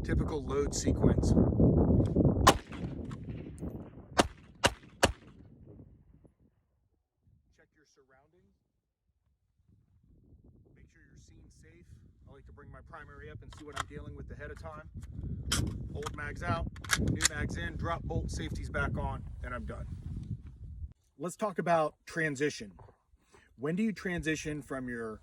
Typical load sequence. Check your surroundings. Make sure you're seen safe. I like to bring my primary up and see what I'm dealing with ahead of time. Old mags out, new mags in, drop bolt, safety's back on, and I'm done. Let's talk about transition. When do you transition from your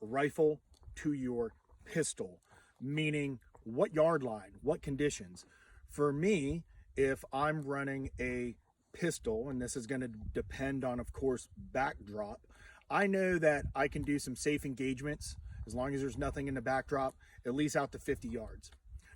rifle to your pistol? Meaning, what yard line, what conditions? For me, if I'm running a pistol, and this is going to depend on, of course, backdrop, I know that I can do some safe engagements as long as there's nothing in the backdrop, at least out to 50 yards.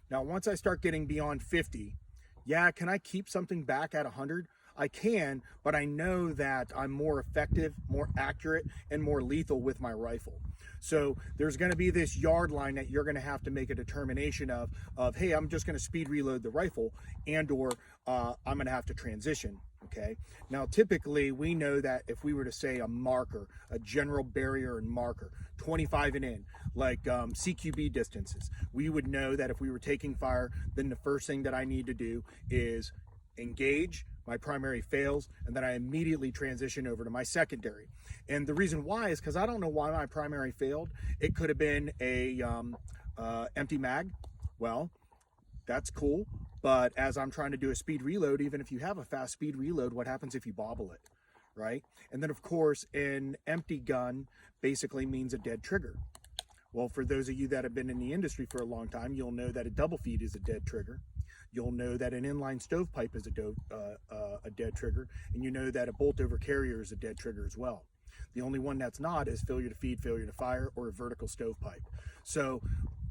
Now, once I start getting beyond 50, yeah, can I keep something back at 100? I can, but I know that I'm more effective, more accurate, and more lethal with my rifle. So there's going to be this yard line that you're going to have to make a determination of hey, I'm just going to speed reload the rifle, and or I'm going to have to transition. Okay. Now, typically, we know that if we were to say a marker, a general barrier and marker, 25 and in, like CQB distances, we would know that if we were taking fire, then the first thing that I need to do is engage, my primary fails, and then I immediately transition over to my secondary. And the reason why is because I don't know why my primary failed. It could have been a empty mag. Well, that's cool. But as I'm trying to do a speed reload, even if you have a fast speed reload, what happens if you bobble it, right? And then, of course, an empty gun basically means a dead trigger. Well, for those of you that have been in the industry for a long time, you'll know that a double feed is a dead trigger. You'll know that an inline stovepipe is a dead trigger, and you know that a bolt over carrier is a dead trigger as well. The only one that's not is failure to feed, failure to fire, or a vertical stovepipe. So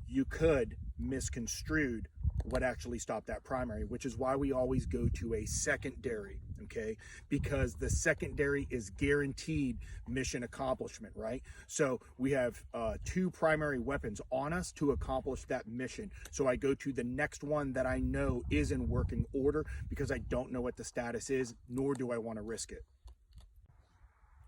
you could misconstrue what actually stopped that primary, which is why we always go to a secondary, okay? Because the secondary is guaranteed mission accomplishment, right? So we have two primary weapons on us to accomplish that mission. So I go to the next one that I know is in working order because I don't know what the status is, nor do I want to risk it.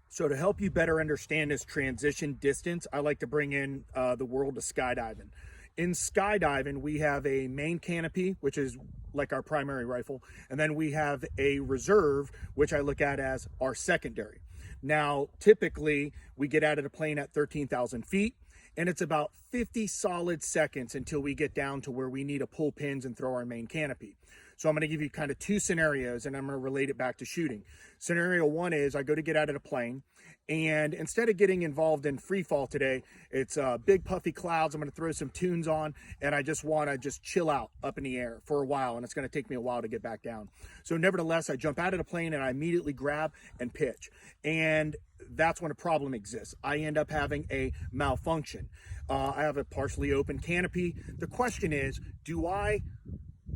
So to help you better understand this transition distance, I like to bring in the world of skydiving. In skydiving, we have a main canopy, which is like our primary rifle, and then we have a reserve, which I look at as our secondary. Now, typically, we get out of the plane at 13,000 feet, and it's about 50 solid seconds until we get down to where we need to pull pins and throw our main canopy. So I'm going to give you kind of two scenarios, and I'm going to relate it back to shooting. Scenario one is I go to get out of the plane, and instead of getting involved in free fall today, it's big puffy clouds. I'm going to throw some tunes on, and I just want to just chill out up in the air for a while, and it's going to take me a while to get back down. So nevertheless, I jump out of the plane, and I immediately grab and pitch. And that's when a problem exists. I end up having a malfunction. I have a partially open canopy. The question is, do I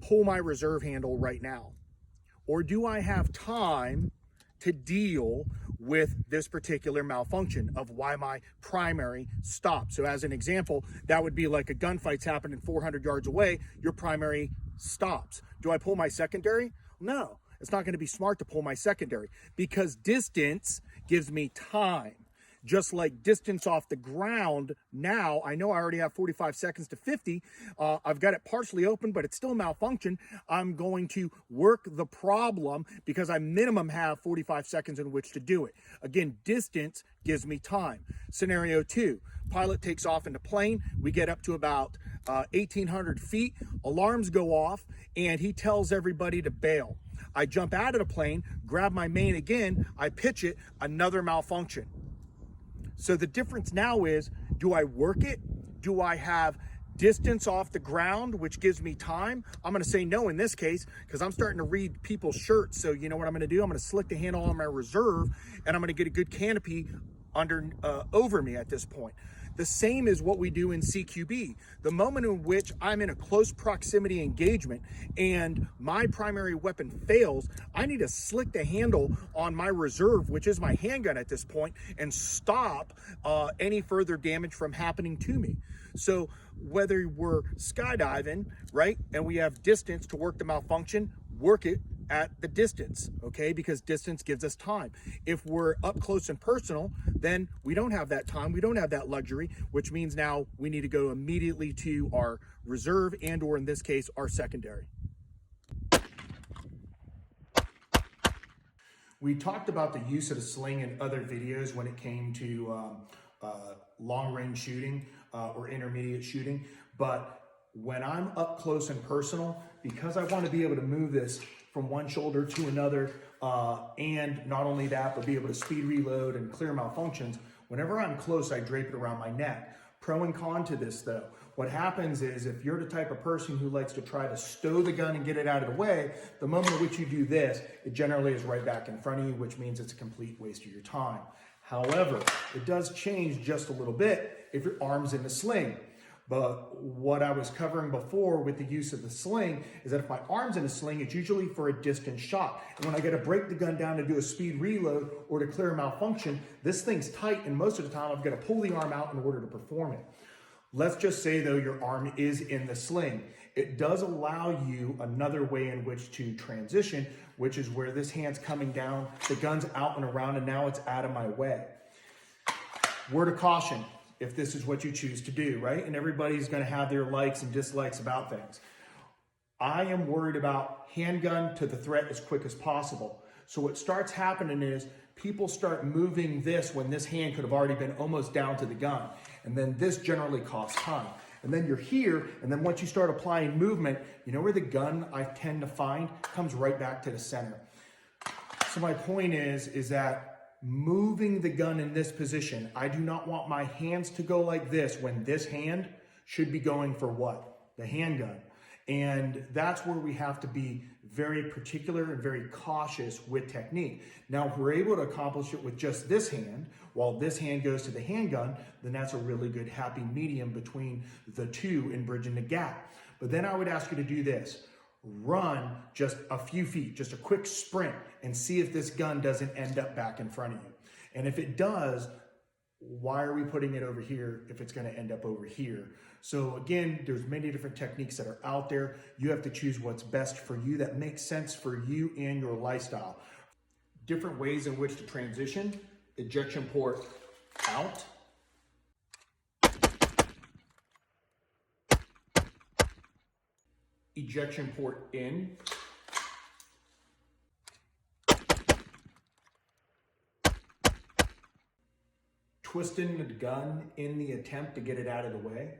pull my reserve handle right now? Or do I have time to deal with this particular malfunction of why my primary stopped? So as an example, that would be like a gunfight's happening 400 yards away, your primary stops. Do I pull my secondary? No, it's not going to be smart to pull my secondary because distance gives me time. Just like distance off the ground, now I know I already have 45 seconds to 50. I've got it partially open, but it's still malfunction. I'm going to work the problem because I minimum have 45 seconds in which to do it. Again, distance gives me time. Scenario two, pilot takes off in the plane. We get up to about 1,800 feet. Alarms go off, and he tells everybody to bail. I jump out of the plane, grab my main again, I pitch it, another malfunction. So the difference now is, do I work it? Do I have distance off the ground, which gives me time? I'm going to say no in this case because I'm starting to read people's shirts. So you know what I'm going to do? I'm going to slick the handle on my reserve, and I'm going to get a good canopy over me at this point. The same is what we do in CQB. The moment in which I'm in a close proximity engagement and my primary weapon fails, I need to slick the handle on my reserve, which is my handgun at this point, and stop any further damage from happening to me. So whether we're skydiving, right, and we have distance to work the malfunction, work it at the distance, okay? Because distance gives us time. If we're up close and personal, then we don't have that time. We don't have that luxury, which means now we need to go immediately to our reserve and, or in this case, our secondary. We talked about the use of the sling in other videos when it came to long range shooting or intermediate shooting. But when I'm up close and personal, because I want to be able to move this from one shoulder to another, and not only that, but be able to speed reload and clear malfunctions, whenever I'm close, I drape it around my neck. Pro and con to this though. What happens is if you're the type of person who likes to try to stow the gun and get it out of the way, the moment in which you do this, it generally is right back in front of you, which means it's a complete waste of your time. However, it does change just a little bit if your arm's in the sling. But what I was covering before with the use of the sling is that if my arm's in a sling, it's usually for a distance shot. And when I got to break the gun down to do a speed reload or to clear a malfunction, this thing's tight, and most of the time I've got to pull the arm out in order to perform it. Let's just say though your arm is in the sling. It does allow you another way in which to transition, which is where this hand's coming down, the gun's out and around, and now it's out of my way. Word of caution, if this is what you choose to do, right? And everybody's gonna have their likes and dislikes about things. I am worried about handgun to the threat as quick as possible. So what starts happening is people start moving this when this hand could have already been almost down to the gun. And then this generally costs time. And then you're here, and then once you start applying movement, you know where the gun I tend to find comes right back to the center. So my point is that moving the gun in this position, I do not want my hands to go like this when this hand should be going for what? The handgun. And that's where we have to be very particular and very cautious with technique. Now, if we're able to accomplish it with just this hand, while this hand goes to the handgun, then that's a really good happy medium between the two in bridging the gap. But then I would ask you to do this. Run just a few feet, just a quick sprint, and see if this gun doesn't end up back in front of you. And if it does, why are we putting it over here if it's going to end up over here? So again, there's many different techniques that are out there. You have to choose what's best for you, that makes sense for you and your lifestyle. Different ways in which to transition: ejection port out, ejection port in, twisting the gun in the attempt to get it out of the way,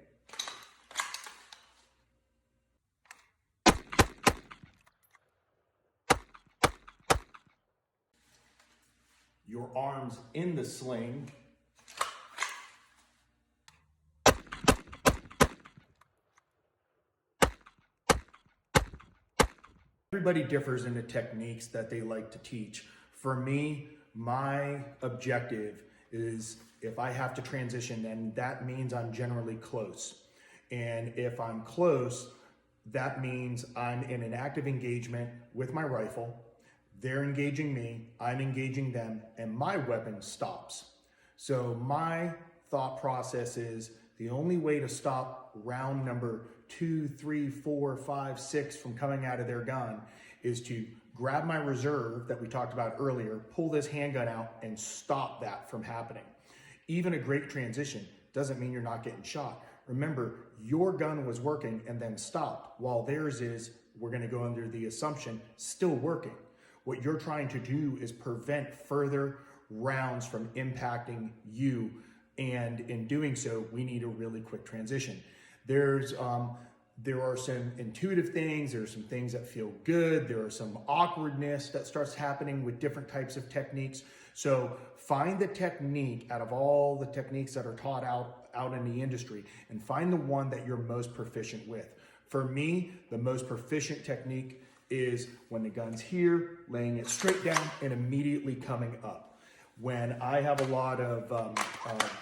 your arms in the sling, everybody differs in the techniques that they like to teach. For me, my objective is if I have to transition, then that means I'm generally close. And if I'm close, that means I'm in an active engagement with my rifle. They're engaging me, I'm engaging them, and my weapon stops. So my thought process is the only way to stop round number 2, 3, 4, 5, 6 from coming out of their gun is to grab my reserve that we talked about earlier, pull this handgun out, and stop that from happening. Even a great transition doesn't mean you're not getting shot. Remember, your gun was working and then stopped, while theirs is, we're gonna go under the assumption, still working. What you're trying to do is prevent further rounds from impacting you, and in doing so, we need a really quick transition. There are some intuitive things, there are some things that feel good, there are some awkwardness that starts happening with different types of techniques. So find the technique out of all the techniques that are taught out in the industry, and find the one that you're most proficient with. For me, the most proficient technique is when the gun's here, laying it straight down and immediately coming up. When I have a lot of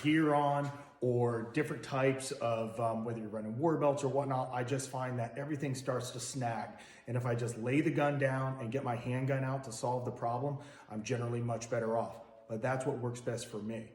gear on, or different types of, whether you're running war belts or whatnot, I just find that everything starts to snag. And if I just lay the gun down and get my handgun out to solve the problem, I'm generally much better off. But that's what works best for me.